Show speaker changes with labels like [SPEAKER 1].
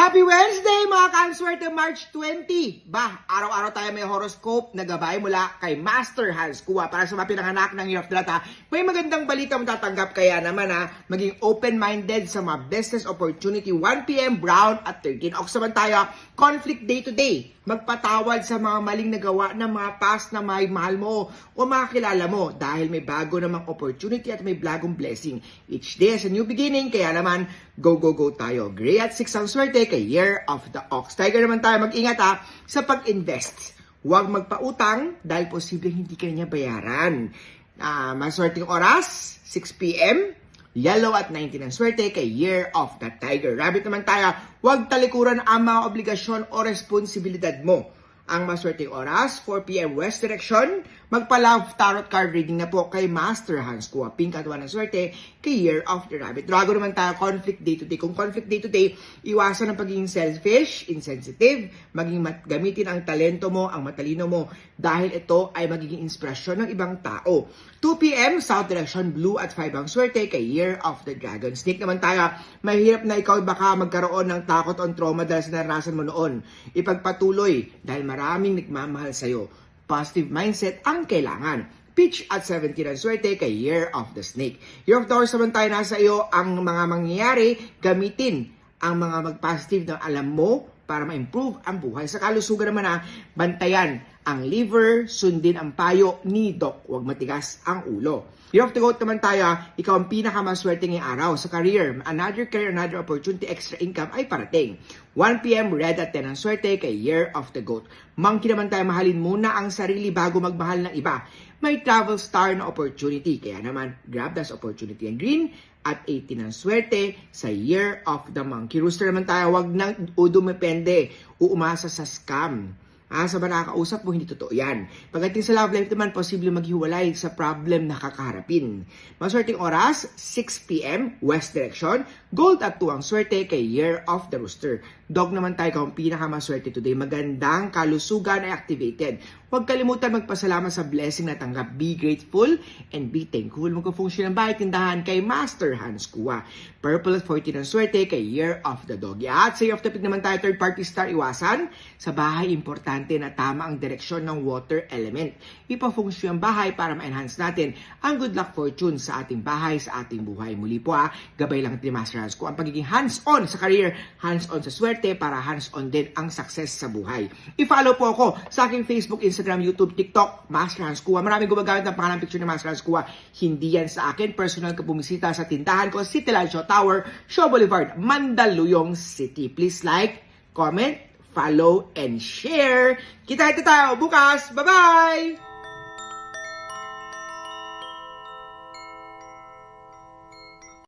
[SPEAKER 1] Happy Wednesday mga kanswerte, March 20. Araw-araw tayo may horoscope na gabay mula kay Master Hans Kua para sa mga pinanganak ng Year of the Rat. May magandang balita matatanggap kaya naman maging open-minded sa mga business opportunity. 1 p.m. Brown at 13. Ox naman tayo, conflict day to day. Magpatawad sa mga maling nagawa ng mga past na may mahal mo o mga kilala mo dahil may bago namang opportunity at may bagong blessing. Each day is a new beginning, kaya naman go tayo. Gray at 6 ang swerte kay Year of the Ox. Tiger naman tayo, mag-ingat sa pag-invest. Huwag magpautang dahil posibleng hindi ka niya bayaran. Maswerteng oras, 6 p.m. Yellow at 19 ang swerte kay Year of the Tiger. Rabbit naman tayo, huwag talikuran ang mga obligasyon o responsibilidad mo. Ang maswerteng oras, 4 p.m. West Direction. Magpa-love tarot card reading na po kay Master Hans Kua. Pink at 1 ang swerte kay Year of the Rabbit. Drago naman tayo, conflict day to day. Kung conflict day to day, iwasan ang pagiging selfish, insensitive, gamitin ang talento mo, ang matalino mo, dahil ito ay magiging inspirasyon ng ibang tao. 2 p.m. South Direction, blue at 5 ang swerte kay Year of the Dragon. Snake naman tayo, mahirap na ikaw baka magkaroon ng takot o trauma dahil sa naranasan mo noon. Ipagpatuloy dahil maraming nagmamahal sa'yo. Positive mindset ang kailangan. Peach at 17 ang swerte kay Year of the Snake. Year of the Horse naman tayo, nasa iyo ang mga mangyayari. Gamitin ang mga mag-positive na alam mo para ma-improve ang buhay. Sa kalusugan naman bantayan ang liver, sundin ang payo ni Doc. Huwag matigas ang ulo. Year of the Goat naman tayo, ikaw ang pinakamaswerte ngayong araw. Sa career, another career, another opportunity, extra income ay parating. 1 p.m. Red at 10 ang swerte kay Year of the Goat. Monkey naman tayo, mahalin muna ang sarili bago magmahal ng iba. May travel star na opportunity, kaya naman grab that opportunity. And green at 18 ang swerte sa Year of the Monkey. Rooster naman tayo, wag nang udumepende, uumasa sa scam. Sa ba nakakausap mo, hindi totoo yan. Pagdating sa love life naman, posible maghiwalay sa problem na kakaharapin. Maswerteng oras, 6 p.m. West Direction. Gold at 2 ang swerte kay Year of the Rooster. Dog naman tayo, kung pinakamaswerte today. Magandang kalusugan ay activated. Huwag kalimutan magpasalamat sa blessing na tanggap. Be grateful and be thankful. Magka-function ng bahay tindahan kay Master Hans Kua. Purple at 14 ang swerte kay Year of the Dog. At sa Year of the Pig naman tayo, third party star, iwasan. Sa bahay, importante na tama ang direksyon ng water element. Ipa-function ang bahay para ma-enhance natin ang good luck fortune sa ating bahay, sa ating buhay. Muli po gabay lang ni Master Hans Kua. Ang pagiging hands-on sa career, hands-on sa swerte, para hands-on din ang success sa buhay. I-follow po ako sa aking Facebook, Instagram, YouTube, TikTok, Master Hans Kua. Maraming gumagamit ng pangalan picture ni Master Hans Kua. Hindi yan sa akin. Personal ka bumisita sa tindahan ko, City Land Show Tower, Shaw Boulevard, Mandaluyong City. Please like, comment, follow, and share. Kita tayo bukas. Bye-bye!